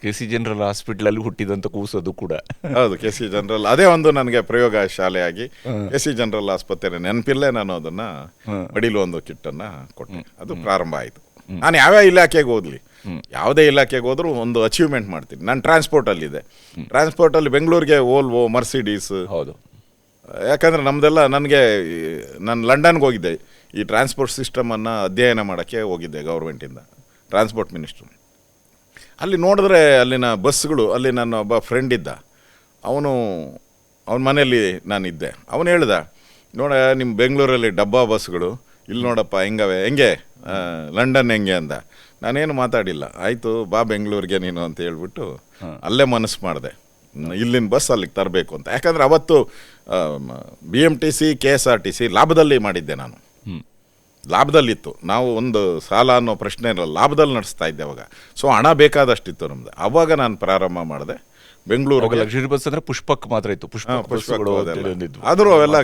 KC general ಹಾಸ್ಪಿಟಲಲ್ಲಿ ಹುಟ್ಟಿದಂಥ ಕೂಸೋದು ಕೂಡ. ಹೌದು, KC ಜನರಲ್ ಅದೇ ಒಂದು ನನಗೆ ಪ್ರಯೋಗ ಶಾಲೆಯಾಗಿ KC ಜನರಲ್ ಆಸ್ಪತ್ರೆ ನೆನಪಿಲ್ಲೇ ನಾನು ಅದನ್ನ ಮಡಿಲು ಒಂದು ಕಿಟ್ಟನ್ನು ಕೊಟ್ಟೆ. ಅದು ಪ್ರಾರಂಭ ಆಯಿತು. ನಾನು ಯಾವ್ಯಾವ ಇಲಾಖೆಗೆ ಓದಲಿ, ಯಾವುದೇ ಇಲಾಖೆಗೆ ಹೋದ್ರೂ ಒಂದು ಅಚೀವ್ಮೆಂಟ್ ಮಾಡ್ತೀನಿ. ನಾನು ಟ್ರಾನ್ಸ್ಪೋರ್ಟಲ್ಲಿದೆ. ಟ್ರಾನ್ಸ್ಪೋರ್ಟಲ್ಲಿ ಬೆಂಗಳೂರಿಗೆ ಓಲ್ವೋ, ಮರ್ಸಿಡೀಸ್. ಹೌದು. ಯಾಕಂದರೆ ನಮ್ಮದೆಲ್ಲ ನಾನು ಲಂಡನ್ಗೆ ಹೋಗಿದ್ದೆ. ಈ ಟ್ರಾನ್ಸ್ಪೋರ್ಟ್ ಸಿಸ್ಟಮನ್ನು ಅಧ್ಯಯನ ಮಾಡೋಕ್ಕೆ ಹೋಗಿದ್ದೆ ಗೌರ್ಮೆಂಟಿಂದ, ಟ್ರಾನ್ಸ್ಪೋರ್ಟ್ ಮಿನಿಸ್ಟ್ರು. ಅಲ್ಲಿ ನೋಡಿದ್ರೆ ಅಲ್ಲಿನ ಬಸ್ಗಳು, ಅಲ್ಲಿ ನನ್ನ ಒಬ್ಬ ಫ್ರೆಂಡ್ ಇದ್ದ, ಅವನ ಮನೆಯಲ್ಲಿ ನಾನಿದ್ದೆ. ಅವನು ಹೇಳ್ದ, ನೋಡ ನಿಮ್ಮ ಬೆಂಗಳೂರಲ್ಲಿ ಡಬ್ಬಾ ಬಸ್ಗಳು, ಇಲ್ಲಿ ನೋಡಪ್ಪ ಹೆಂಗೆ ಲಂಡನ್ ಹೆಂಗೆ ಅಂದ. ನಾನೇನು ಮಾತಾಡಿಲ್ಲ. ಆಯಿತು ಬಾ ಬೆಂಗಳೂರಿಗೆ ನೀನು ಅಂತ ಹೇಳ್ಬಿಟ್ಟು ಅಲ್ಲೇ ಮನಸ್ಸು ಮಾಡಿದೆ, ಇಲ್ಲಿನ ಬಸ್ ಅಲ್ಲಿಗೆ ತರಬೇಕು ಅಂತ. ಯಾಕಂದರೆ ಅವತ್ತು BMTC KSRTC ಲಾಭದಲ್ಲಿ ಮಾಡಿದ್ದೆ ನಾನು. ಲಾಭದಲ್ಲಿತ್ತು. ನಾವು ಒಂದು ಸಾಲ ಅನ್ನೋ ಪ್ರಶ್ನೆ ಇರಲ್ಲ, ಲಾಭದಲ್ಲಿ ನಡೆಸ್ತಾ ಇದ್ದೆ ಅವಾಗ. ಸೊ ಹಣ ಬೇಕಾದಷ್ಟಿತ್ತು ನಮ್ದು. ಅವಾಗ ನಾನು ಪ್ರಾರಂಭ ಮಾಡಿದೆ ಬೆಂಗಳೂರು. ಲಕ್ಸುರಿ ಬಸ್ ಅಂದ್ರೆ ಪುಷ್ಪಕ್ ಮಾತ್ರ ಇತ್ತು. ಆದರೂ ಅವೆಲ್ಲ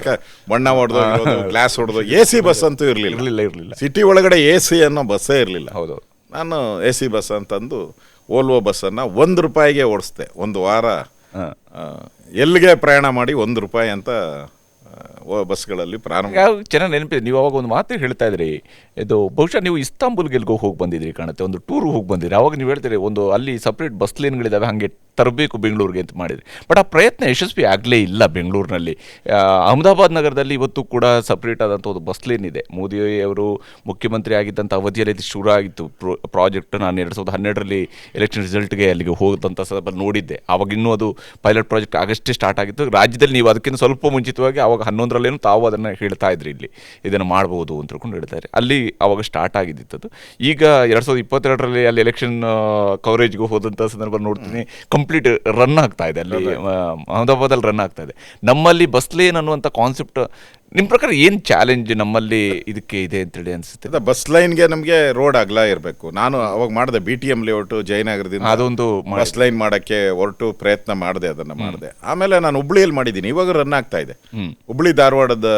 ಬಣ್ಣ ಹೊಡೆದು ಗ್ಲಾಸ್ ಹೊಡೆದು. AC ಬಸ್ ಅಂತೂ ಇರಲಿಲ್ಲ. ಸಿಟಿ ಒಳಗಡೆ AC ಅನ್ನೋ ಬಸ್ಸೇ ಇರಲಿಲ್ಲ. ಹೌದು. ನಾನು AC ಬಸ್ ಅಂತಂದು ಓಲ್ವೋ ಬಸ್ಸನ್ನು ₹1 ಓಡಿಸ್ದೆ. ಒಂದು ವಾರ ಎಲ್ಲಿಗೆ ಪ್ರಯಾಣ ಮಾಡಿ ₹1 ಅಂತ ಬಸ್ಗಳಲ್ಲಿ ಪ್ರಾರಂಭ. ಚೆನ್ನಾಗಿ ನೆನಪಿದೆ. ನೀವು ಅವಾಗ ಒಂದು ಮಾತು ಹೇಳ್ತಾ ಇದ್ರಿ, ಇದು ಬಹುಶಃ ನೀವು ಇಸ್ತಾಂಬುಲ್ಗೆ ಹೋಗಿ ಬಂದಿದ್ರಿ ಕಾಣುತ್ತೆ, ಒಂದು ಟೂರ್ ಹೋಗಿ ಬಂದಿದ್ರಿ. ಅವಾಗ ನೀವು ಹೇಳ್ತೀರಿ ಒಂದು ಅಲ್ಲಿ ಸಪ್ರೇಟ್ ಬಸ್ ಲೈನ್ಗಳಿದ್ದಾವೆ, ಹಾಗೆ ತರಬೇಕು ಬೆಂಗಳೂರಿಗೆ ಅಂತ ಮಾಡಿದ್ರಿ. ಬಟ್ ಆ ಪ್ರಯತ್ನ ಯಶಸ್ವಿ ಆಗಲೇ ಇಲ್ಲ ಬೆಂಗಳೂರಿನಲ್ಲಿ. ಅಹಮದಾಬಾದ್ ನಗರದಲ್ಲಿ ಇವತ್ತು ಕೂಡ ಸಪ್ರೇಟ್ ಆದಂಥ ಒಂದು ಬಸ್ ಲೈನ್ ಇದೆ. ಮೋದಿ ಅವರು ಮುಖ್ಯಮಂತ್ರಿ ಆಗಿದ್ದಂಥ ಅವಧಿಯಲ್ಲಿ ಇದು ಶುರು ಆಗಿತ್ತು ಪ್ರಾಜೆಕ್ಟ್. ನಾನು 2012ರಲ್ಲಿ ಎಲೆಕ್ಷನ್ ರಿಸಲ್ಟ್ಗೆ ಅಲ್ಲಿಗೆ ಹೋದಂಥ ಸಂದರ್ಭ ನೋಡಿದ್ದೆ. ಆವಾಗ ಇನ್ನೂ ಅದು ಪೈಲಟ್ ಪ್ರಾಜೆಕ್ಟ್ ಆಗಷ್ಟೇ ಸ್ಟಾರ್ಟ್ ಆಗಿತ್ತು ರಾಜ್ಯದಲ್ಲಿ. ನೀವು ಅದಕ್ಕಿಂತ ಸ್ವಲ್ಪ ಮುಂಚಿತವಾಗಿ ಆವಾಗ 11ರಲ್ಲೇನು ತಾವು ಅದನ್ನು ಹೇಳ್ತಾ ಇದ್ರಿ, ಇಲ್ಲಿ ಇದನ್ನು ಮಾಡ್ಬೋದು ಅಂತ ತಿಳ್ಕೊಂಡು ಹೇಳ್ತಾರೆ. ಅಲ್ಲಿ ಆವಾಗ ಸ್ಟಾರ್ಟ್ ಆಗಿದ್ದಿತ್ತು. ಈಗ 2022ರಲ್ಲಿ ಅಲ್ಲಿ ಎಲೆಕ್ಷನ್ ಕವರೇಜ್ಗೆ ಹೋದಂಥ ಸಂದರ್ಭ ನೋಡ್ತೀನಿ, ಕಂಪ್ಲೀಟ್ ರನ್ ಆಗ್ತಾ ಇದೆ ಅಲ್ಲಿ ಅಹಮದಾಬಾದಲ್ಲಿ ರನ್ ಆಗ್ತಾ ಇದೆ. ನಮ್ಮಲ್ಲಿ ಬಸ್ ಲೇನ್ ಅನ್ನುವಂಥ ಕಾನ್ಸೆಪ್ಟ್ ನಿಮ್ಮ ಪ್ರಕಾರ ಏನು ಚಾಲೆಂಜ್ ನಮ್ಮಲ್ಲಿ ಇದಕ್ಕೆ ಇದೆ ಅಂತೇಳಿ ಅನಿಸುತ್ತೆ? ಬಸ್ ಲೈನ್ಗೆ ನಮಗೆ ರೋಡ್ ಅಗಲ ಇರಬೇಕು. ನಾನು ಅವಾಗ ಮಾಡಿದೆ, BTM ಲೇಔಟು ಜಯನಗರದಿಂದ ಅದೊಂದು ಬಸ್ ಲೈನ್ ಮಾಡೋಕ್ಕೆ ಹೊರಟು ಪ್ರಯತ್ನ ಮಾಡಿದೆ. ಅದನ್ನು ಮಾಡಿದೆ. ಆಮೇಲೆ ನಾನು ಹುಬ್ಳಿಯಲ್ಲಿ ಮಾಡಿದ್ದೀನಿ, ಇವಾಗ ರನ್ ಆಗ್ತಾ ಇದೆ. ಹುಬ್ಳಿ ಧಾರವಾಡದ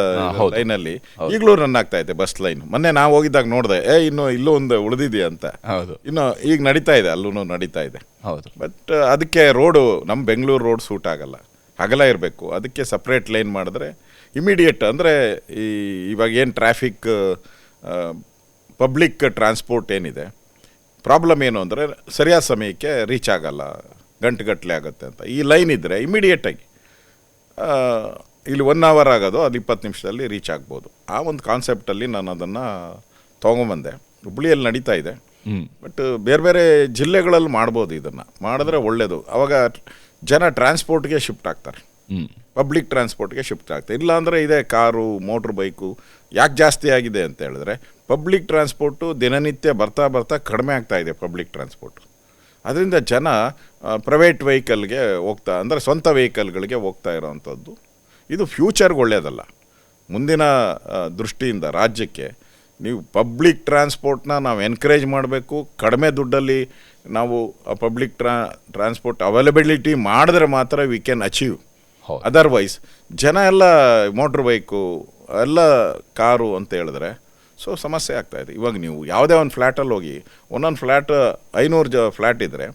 ಲೈನಲ್ಲಿ ಈಗಲೂ ರನ್ ಆಗ್ತಾ ಇದೆ ಬಸ್ ಲೈನ್. ಮೊನ್ನೆ ನಾವು ಹೋಗಿದ್ದಾಗ ನೋಡಿದೆ, ಇಲ್ಲೂ ಒಂದು ಉಳಿದಿದೆಯಾ ಅಂತ. ಇನ್ನು ಈಗ ನಡೀತಾ ಇದೆ, ಅಲ್ಲೂ ನಡೀತಾ ಇದೆ. ಹೌದು. ಬಟ್ ಅದಕ್ಕೆ ರೋಡು, ನಮ್ಮ ಬೆಂಗಳೂರು ರೋಡ್ ಸೂಟ್ ಆಗಲ್ಲ, ಅಗಲ ಇರಬೇಕು. ಅದಕ್ಕೆ ಸಪ್ರೇಟ್ ಲೈನ್ ಮಾಡಿದ್ರೆ ಇಮಿಡಿಯೇಟ್, ಅಂದರೆ ಇವಾಗ ಏನು ಟ್ರಾಫಿಕ್, ಪಬ್ಲಿಕ್ ಟ್ರಾನ್ಸ್ಪೋರ್ಟ್ ಏನಿದೆ, ಪ್ರಾಬ್ಲಮ್ ಏನು ಅಂದರೆ ಸರಿಯಾದ ಸಮಯಕ್ಕೆ ರೀಚ್ ಆಗಲ್ಲ, ಗಂಟೆಗಟ್ಟಲೆ ಆಗುತ್ತೆ ಅಂತ. ಈ ಲೈನ್ ಇದ್ದರೆ ಇಮಿಡಿಯೇಟಾಗಿ ಇಲ್ಲಿ 1 ಅವರ್ ಆಗೋದು ಅದು 20 ನಿಮಿಷದಲ್ಲಿ ರೀಚ್ ಆಗ್ಬೋದು. ಆ ಒಂದು ಕಾನ್ಸೆಪ್ಟಲ್ಲಿ ನಾನು ಅದನ್ನು ತೊಗೊಂಬಂದೆ. ಹುಬ್ಳಿಯಲ್ಲಿ ನಡೀತಾ ಇದೆ. ಬಟ್ ಬೇರೆ ಬೇರೆ ಜಿಲ್ಲೆಗಳಲ್ಲಿ ಮಾಡ್ಬೋದು. ಇದನ್ನು ಮಾಡಿದ್ರೆ ಒಳ್ಳೆಯದು. ಆವಾಗ ಜನ ಟ್ರಾನ್ಸ್ಪೋರ್ಟ್ಗೆ ಶಿಫ್ಟ್ ಆಗ್ತಾರೆ, ಪಬ್ಲಿಕ್ ಟ್ರಾನ್ಸ್ಪೋರ್ಟ್ಗೆ ಶಿಫ್ಟ್ ಆಗ್ತಾರೆ. ಇಲ್ಲಾಂದರೆ ಇದೇ ಕಾರು, ಮೋಟ್ರ್ ಬೈಕು ಯಾಕೆ ಜಾಸ್ತಿ ಆಗಿದೆ ಅಂತ ಹೇಳಿದ್ರೆ, ಪಬ್ಲಿಕ್ ಟ್ರಾನ್ಸ್ಪೋರ್ಟು ದಿನನಿತ್ಯ ಬರ್ತಾ ಕಡಿಮೆ ಆಗ್ತಾ ಇದೆ ಪಬ್ಲಿಕ್ ಟ್ರಾನ್ಸ್ಪೋರ್ಟು. ಅದರಿಂದ ಜನ ಪ್ರೈವೇಟ್ ವೆಹಿಕಲ್ಗೆ ಹೋಗ್ತಾ, ಅಂದರೆ ಸ್ವಂತ ವೆಹಿಕಲ್ಗಳಿಗೆ ಹೋಗ್ತಾ ಇರೋವಂಥದ್ದು. ಇದು ಫ್ಯೂಚರ್ಗೆ ಒಳ್ಳೆಯದಲ್ಲ. ಮುಂದಿನ ದೃಷ್ಟಿಯಿಂದ ರಾಜ್ಯಕ್ಕೆ ನೀವು ಪಬ್ಲಿಕ್ ಟ್ರಾನ್ಸ್ಪೋರ್ಟ್ನ ನಾವು ಎನ್ಕರೇಜ್ ಮಾಡಬೇಕು. ಕಡಿಮೆ ದುಡ್ಡಲ್ಲಿ ನಾವು ಪಬ್ಲಿಕ್ ಟ್ರಾನ್ಸ್ಪೋರ್ಟ್ ಅವೈಲಬಿಲಿಟಿ ಮಾಡಿದ್ರೆ ಮಾತ್ರ ವಿ ಕ್ಯಾನ್ ಅಚೀವ್. ಅದರ್ವೈಸ್ ಜನ ಎಲ್ಲ ಮೋಟ್ರ್ ಬೈಕು, ಎಲ್ಲ ಕಾರು ಅಂತ ಹೇಳಿದ್ರೆ ಸೊ ಸಮಸ್ಯೆ ಆಗ್ತಾಯಿದೆ. ಇವಾಗ ನೀವು ಯಾವುದೇ ಒಂದು ಫ್ಲ್ಯಾಟಲ್ಲಿ ಹೋಗಿ, ಒಂದೊಂದು ಫ್ಲ್ಯಾಟ್ 500 ಫ್ಲ್ಯಾಟ್ ಇದ್ದರೆ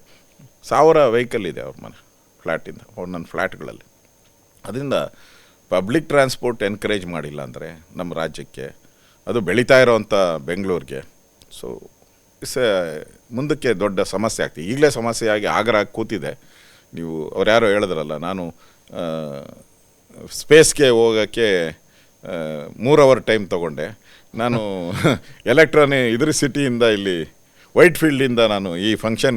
1000 ವೆಹಿಕಲ್ ಇದೆ ಅವ್ರ ಮನೆ ಫ್ಲ್ಯಾಟಿಂದ, ಒಂದೊಂದು ಫ್ಲ್ಯಾಟ್ಗಳಲ್ಲಿ. ಅದರಿಂದ ಪಬ್ಲಿಕ್ ಟ್ರಾನ್ಸ್ಪೋರ್ಟ್ ಎನ್ಕರೇಜ್ ಮಾಡಿಲ್ಲ ಅಂದರೆ ನಮ್ಮ ರಾಜ್ಯಕ್ಕೆ, ಅದು ಬೆಳೀತಾ ಇರೋವಂಥ ಬೆಂಗಳೂರಿಗೆ, ಸೊ ಮುಂದಕ್ಕೆ ದೊಡ್ಡ ಸಮಸ್ಯೆ ಆಗ್ತದೆ. ಈಗಲೇ ಸಮಸ್ಯೆ ಆಗಿ ಆಗರ ಕೂತಿದೆ. ನೀವು ಅವ್ರು ಯಾರೋ ಹೇಳಿದ್ರಲ್ಲ, ನಾನು ಸ್ಪೇಸ್ಗೆ ಹೋಗೋಕ್ಕೆ 3 ಅವರ್ ಟೈಮ್ ತೊಗೊಂಡೆ. ನಾನು ಇದ್ರ ಸಿಟಿಯಿಂದ ಇಲ್ಲಿ ವೈಟ್ ಫೀಲ್ಡಿಂದ ನಾನು ಈ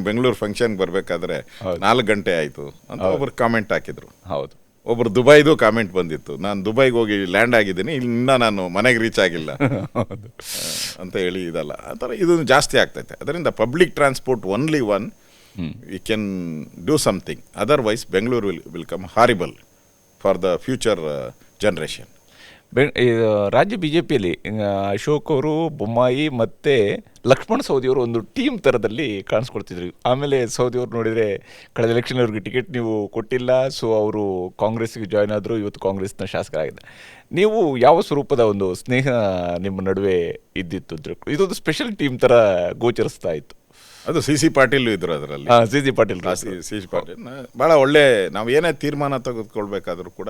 ಬೆಂಗಳೂರು ಫಂಕ್ಷನ್ಗೆ ಬರಬೇಕಾದ್ರೆ 4 ಗಂಟೆ ಆಯಿತು ಅಂತ ಒಬ್ರು ಕಾಮೆಂಟ್ ಹಾಕಿದರು. ಹೌದು. ಒಬ್ಬರು ದುಬೈದು ಕಾಮೆಂಟ್ ಬಂದಿತ್ತು, ನಾನು ದುಬೈಗೆ ಹೋಗಿ ಲ್ಯಾಂಡ್ ಆಗಿದ್ದೀನಿ, ಇನ್ನೂ ನಾನು ಮನೆಗೆ ರೀಚ್ ಆಗಿಲ್ಲ ಅಂತ ಹೇಳಿ. ಇದಲ್ಲ ಆ ಥರ ಇದು ಜಾಸ್ತಿ ಆಗ್ತೈತೆ. ಅದರಿಂದ public transport only one we can do something. Otherwise Bengaluru will come horrible for the future generation. ರಾಜ್ಯ BJPಯಲ್ಲಿ ಅಶೋಕ್ ಅವರು, ಬೊಮ್ಮಾಯಿ ಮತ್ತು ಲಕ್ಷ್ಮಣ ಸವದಿಯವರು ಒಂದು ಟೀಮ್ ಥರದಲ್ಲಿ ಕಾಣಿಸ್ಕೊಳ್ತಿದ್ರು. ಆಮೇಲೆ ಸವದಿಯವರು ನೋಡಿದರೆ ಕಳೆದ ಎಲೆಕ್ಷನ್ ಅವ್ರಿಗೆ ಟಿಕೆಟ್ ನೀವು ಕೊಟ್ಟಿಲ್ಲ, ಸೊ ಅವರು ಕಾಂಗ್ರೆಸ್ಸಿಗೆ ಜಾಯ್ನ್ ಆದರು, ಇವತ್ತು ಕಾಂಗ್ರೆಸ್ನ ಶಾಸಕರಾಗಿದೆ. ನೀವು ಯಾವ ಸ್ವರೂಪದ ಒಂದು ಸ್ನೇಹ ನಿಮ್ಮ ನಡುವೆ ಇದ್ದಿತ್ತು? ಇದೊಂದು ಸ್ಪೆಷಲ್ ಟೀಮ್ ಥರ ಗೋಚರಿಸ್ತಾ ಇತ್ತು. ಅದು ಸಿ ಸಿ ಪಾಟೀಲ್ ಇದ್ರು ಅದರಲ್ಲಿ. C C Patil C C Patil ಭಾಳ ಒಳ್ಳೆ, ನಾವು ಏನೇ ತೀರ್ಮಾನ ತೆಗೆದುಕೊಳ್ಬೇಕಾದ್ರೂ ಕೂಡ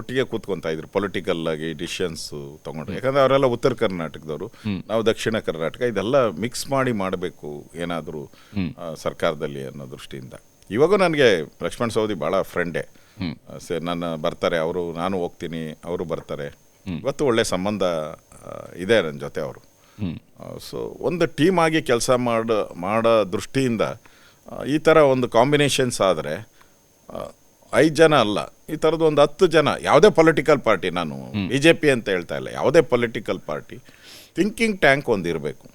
ಒಟ್ಟಿಗೆ ಕೂತ್ಕೊಂತ ಇದ್ರು, ಪೊಲಿಟಿಕಲ್ ಆಗಿ ಡಿಸಿಷನ್ಸ್ ತಗೊಂಡ್ರು. ಯಾಕಂದ್ರೆ ಅವರೆಲ್ಲ ಉತ್ತರ ಕರ್ನಾಟಕದವರು, ನಾವು ದಕ್ಷಿಣ ಕರ್ನಾಟಕ, ಇದೆಲ್ಲ ಮಿಕ್ಸ್ ಮಾಡಿ ಮಾಡಬೇಕು ಏನಾದರೂ ಸರ್ಕಾರದಲ್ಲಿ ಅನ್ನೋ ದೃಷ್ಟಿಯಿಂದ. ಇವಾಗೂ ನನಗೆ ಲಕ್ಷ್ಮಣ್ ಸವದಿ ಭಾಳ ಫ್ರೆಂಡೇ. ನನ್ನ ಬರ್ತಾರೆ ಅವರು, ನಾನು ಹೋಗ್ತೀನಿ, ಅವರು ಬರ್ತಾರೆ. ಇವತ್ತು ಒಳ್ಳೆ ಸಂಬಂಧ ಇದೆ ನನ್ನ ಜೊತೆ ಅವರು. ಸೊ ಒಂದು ಟೀಮ್ ಆಗಿ ಕೆಲಸ ಮಾಡೋ ದೃಷ್ಟಿಯಿಂದ ಈ ಥರ ಒಂದು ಕಾಂಬಿನೇಷನ್ಸ್ ಆದರೆ 5 ಜನ ಅಲ್ಲ, ಈ ಥರದ್ದು ಒಂದು 10 ಜನ, ಯಾವುದೇ ಪೊಲಿಟಿಕಲ್ ಪಾರ್ಟಿ, ನಾನು BJP ಅಂತ ಹೇಳ್ತಾ ಇಲ್ಲ, ಯಾವುದೇ ಪೊಲಿಟಿಕಲ್ ಪಾರ್ಟಿ ಥಿಂಕಿಂಗ್ ಟ್ಯಾಂಕ್ ಒಂದು ಇರಬೇಕು.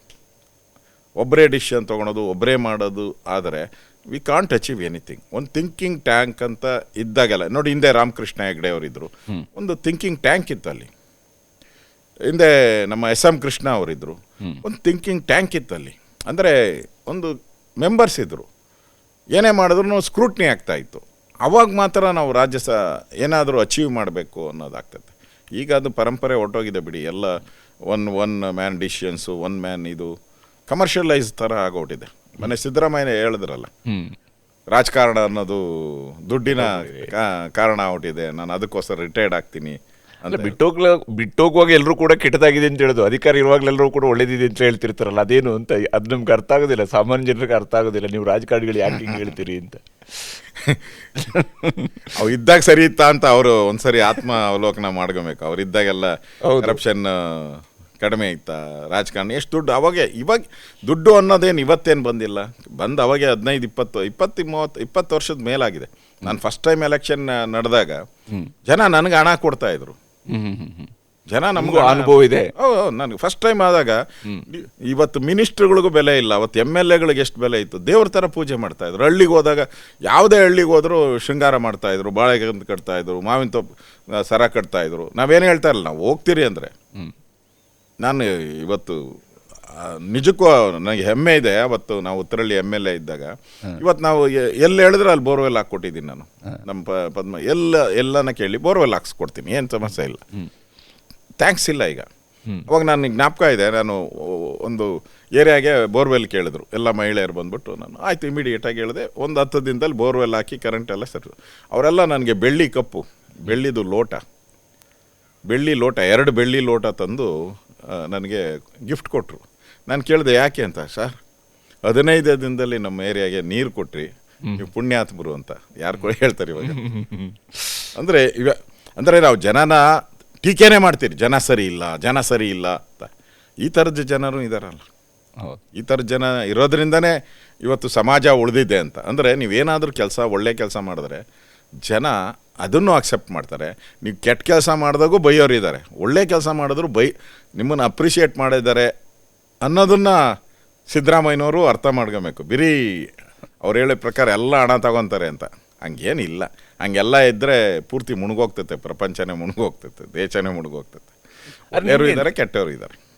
ಒಬ್ಬರೇ ಡಿಸಿಷನ್ ತೊಗೊಳೋದು, ಒಬ್ಬರೇ ಮಾಡೋದು ಆದರೆ ವಿ ಕಾಂಟ್ ಅಚೀವ್ ಎನಿಥಿಂಗ್. ಒಂದು ಥಿಂಕಿಂಗ್ ಟ್ಯಾಂಕ್ ಅಂತ ಇದ್ದಾಗೆಲ್ಲ ನೋಡಿ, ಹಿಂದೆ ರಾಮಕೃಷ್ಣ ಹೆಗಡೆ ಅವರಿದ್ದರು, ಒಂದು ಥಿಂಕಿಂಗ್ ಟ್ಯಾಂಕ್ ಇತ್ತು ಅಲ್ಲಿ. ಹಿಂದೆ ನಮ್ಮ SM ಕೃಷ್ಣ ಅವರಿದ್ದರು, ಒಂದು ಥಿಂಕಿಂಗ್ ಟ್ಯಾಂಕ್ ಇತ್ತಲ್ಲಿ. ಅಂದರೆ ಒಂದು ಮೆಂಬರ್ಸ್ ಇದ್ದರು, ಏನೇ ಮಾಡಿದ್ರು ಸ್ಕ್ರೂಟ್ನಿ ಆಗ್ತಾಯಿತ್ತು. ಅವಾಗ ಮಾತ್ರ ನಾವು ಏನಾದರೂ ಅಚೀವ್ ಮಾಡಬೇಕು ಅನ್ನೋದಾಗ್ತದೆ. ಈಗ ಅದು ಪರಂಪರೆ ಹೊರಟೋಗಿದೆ ಬಿಡಿ. ಎಲ್ಲ one man decisions, one man ಇದು ಕಮರ್ಷಿಯಲೈಸ್ ಥರ ಆಗೋಟಿದೆ. ಮೊನ್ನೆ ಸಿದ್ದರಾಮಯ್ಯ ಹೇಳಿದ್ರಲ್ಲ, ರಾಜಕಾರಣ ಅನ್ನೋದು ದುಡ್ಡಿನ ಕಾರಣ ಆಗ್ಬಿಟ್ಟಿದೆ, ನಾನು ಅದಕ್ಕೋಸ್ಕರ ರಿಟೈರ್ಡ್ ಆಗ್ತೀನಿ. ಅಂದರೆ ಬಿಟ್ಟೋಗುವಾಗ ಎಲ್ಲರೂ ಕೂಡ ಕೆಟ್ಟದಾಗಿದೆ ಅಂತ ಹೇಳೋದು, ಅಧಿಕಾರ ಇರುವಾಗಲೆಲ್ಲರೂ ಕೂಡ ಒಳ್ಳೇದಿದೆ ಅಂತ ಹೇಳ್ತಿರ್ತಾರಲ್ಲ, ಅದೇನು ಅಂತ ಅದು ನಮ್ಗೆ ಅರ್ಥ ಆಗೋದಿಲ್ಲ, ಸಾಮಾನ್ಯ ಜನರಿಗೆ ಅರ್ಥ ಆಗೋದಿಲ್ಲ. ನೀವು ರಾಜಕಾರಣಿಗಳು ಯಾಕೆ ಹಿಂಗೆ ಹೇಳ್ತೀರಿ ಅಂತ. ಅವು ಇದ್ದಾಗ ಸರಿ ಇತ್ತಾ ಅಂತ ಅವರು ಒಂದ್ಸರಿ ಆತ್ಮ ಅವಲೋಕನ ಮಾಡ್ಕೋಬೇಕು. ಅವ್ರು ಇದ್ದಾಗೆಲ್ಲ ಕರಪ್ಷನ್ ಕಡಿಮೆ ಇತ್ತಾ, ರಾಜಕಾರಣ ಎಷ್ಟು ದುಡ್ಡು ಇವಾಗ ದುಡ್ಡು ಅನ್ನೋದೇನು ಇವತ್ತೇನು ಬಂದಿಲ್ಲ, ಅವಾಗೆ 15-20 ವರ್ಷದ ಮೇಲಾಗಿದೆ. ನಾನು ಫಸ್ಟ್ ಟೈಮ್ ಎಲೆಕ್ಷನ್ ನಡೆದಾಗ ಜನ ನನಗೆ ಹಣ ಕೊಡ್ತಾ ಇದ್ರು. ಜನ ನಮಗೂ ಅನುಭವ ಇದೆ. ನನಗೆ ಫಸ್ಟ್ ಟೈಮ್ ಆದಾಗ ಇವತ್ತು ಮಿನಿಸ್ಟ್ರುಗಳಿಗೂ ಬೆಲೆ ಇಲ್ಲ, ಅವತ್ತು MLAಗಳಿಗೆ ಎಷ್ಟು ಬೆಲೆ ಇತ್ತು. ದೇವ್ರ ಥರ ಪೂಜೆ ಮಾಡ್ತಾ ಇದ್ರು. ಹಳ್ಳಿಗೆ ಹೋದಾಗ ಯಾವುದೇ ಹಳ್ಳಿಗೆ ಹೋದರೂ ಶೃಂಗಾರ ಮಾಡ್ತಾ ಇದ್ರು, ಬಾಳೆಗಂತ ಕಟ್ತಾ ಇದ್ರು, ಮಾವಿನ ತೊಪ್ಪು ಸರ ಕಟ್ತಾ ಇದ್ರು. ನಾವೇನು ಹೇಳ್ತಾ ಇರಲ್ಲ, ನಾವು ಹೋಗ್ತೀರಿ ಅಂದರೆ. ನಾನು ಇವತ್ತು ನಿಜಕ್ಕೂ ನನಗೆ ಹೆಮ್ಮೆ ಇದೆ. ಅವತ್ತು ನಾವು ಉತ್ತರಳ್ಳಿ MLA ಇದ್ದಾಗ, ಇವತ್ತು ನಾವು ಎಲ್ಲಿ ಹೇಳಿದ್ರೆ ಅಲ್ಲಿ ಬೋರ್ವೆಲ್ ಹಾಕ್ಕೊಟ್ಟಿದ್ದೀನಿ ನಾನು. ನಮ್ಮ ಪದ್ಮ ಎಲ್ಲನ ಕೇಳಿ ಬೋರ್ವೆಲ್ ಹಾಕ್ಸ್ಕೊಡ್ತೀನಿ, ಏನು ಸಮಸ್ಯೆ ಇಲ್ಲ. ಥ್ಯಾಂಕ್ಸ್ ಇಲ್ಲ ಈಗ. ಅವಾಗ ನನಗೆ ಜ್ಞಾಪಕ ಇದೆ, ನಾನು ಒಂದು ಏರಿಯಾಗೆ ಬೋರ್ವೆಲ್ ಕೇಳಿದ್ರು, ಎಲ್ಲ ಮಹಿಳೆಯರು ಬಂದ್ಬಿಟ್ಟು, ನಾನು ಆಯಿತು ಇಮಿಡಿಯೇಟಾಗಿ ಹೇಳಿದೆ. ಒಂದು 10 ದಿನದಲ್ಲಿ ಬೋರ್ವೆಲ್ ಹಾಕಿ ಕರೆಂಟ್ ಎಲ್ಲ ಸರಿ. ಅವರೆಲ್ಲ ನನಗೆ ಬೆಳ್ಳಿ ಕಪ್ಪು, ಬೆಳ್ಳಿದು ಲೋಟ, 2 ಬೆಳ್ಳಿ ಲೋಟ ತಂದು ನನಗೆ ಗಿಫ್ಟ್ ಕೊಟ್ಟರು. ನಾನು ಕೇಳಿದೆ ಯಾಕೆ ಅಂತ. ಸರ್ 15 ದಿನದಲ್ಲಿ ನಮ್ಮ ಏರಿಯಾಗೆ ನೀರು ಕೊಟ್ರಿ, ನೀವು ಪುಣ್ಯಾತ್ಮರು ಅಂತ. ಯಾರು ಹೇಳ್ತಾರೆ ಇವಾಗ. ಅಂದರೆ ನಾವು ಜನನ ಟೀಕೆನೇ ಮಾಡ್ತೀರಿ, ಜನ ಸರಿ ಇಲ್ಲ ಅಂತ. ಈ ಥರದ ಜನರು ಇದ್ದಾರಲ್ಲ, ಈ ಥರದ ಜನ ಇರೋದ್ರಿಂದನೇ ಇವತ್ತು ಸಮಾಜ ಉಳಿದಿದೆ ಅಂತ. ಅಂದರೆ ನೀವೇನಾದರೂ ಒಳ್ಳೆ ಕೆಲಸ ಮಾಡಿದ್ರೆ ಜನ ಅದನ್ನು ಅಕ್ಸೆಪ್ಟ್ ಮಾಡ್ತಾರೆ. ನೀವು ಕೆಟ್ಟ ಕೆಲಸ ಮಾಡಿದಾಗೂ ಬೈಯೋರು ಇದ್ದಾರೆ, ಒಳ್ಳೆ ಕೆಲಸ ಮಾಡಿದ್ರು ನಿಮ್ಮನ್ನು ಅಪ್ರಿಷಿಯೇಟ್ ಮಾಡಿದ್ದಾರೆ ಅನ್ನೋದನ್ನು ಸಿದ್ದರಾಮಯ್ಯನವರು ಅರ್ಥ ಮಾಡ್ಕೊಬೇಕು. ಬರೀ ಅವ್ರು ಹೇಳೋ ಪ್ರಕಾರ ಎಲ್ಲ ಹಣ ತಗೊತಾರೆ ಅಂತ ಹಂಗೇನಿಲ್ಲ. ಹಂಗೆಲ್ಲ ಇದ್ದರೆ ಪೂರ್ತಿ ಮುಳುಗೋಗ್ತೈತೆ, ಪ್ರಪಂಚನೇ ಮುಳುಗೋಗ್ತೈತೆ, ದೇಶನೇ ಮುಳುಗೋಗ್ತೈತೆ. ಒಳ್ಳೆಯವರು ಇದ್ದಾರೆ, ಕೆಟ್ಟವರು ಇದ್ದಾರೆ.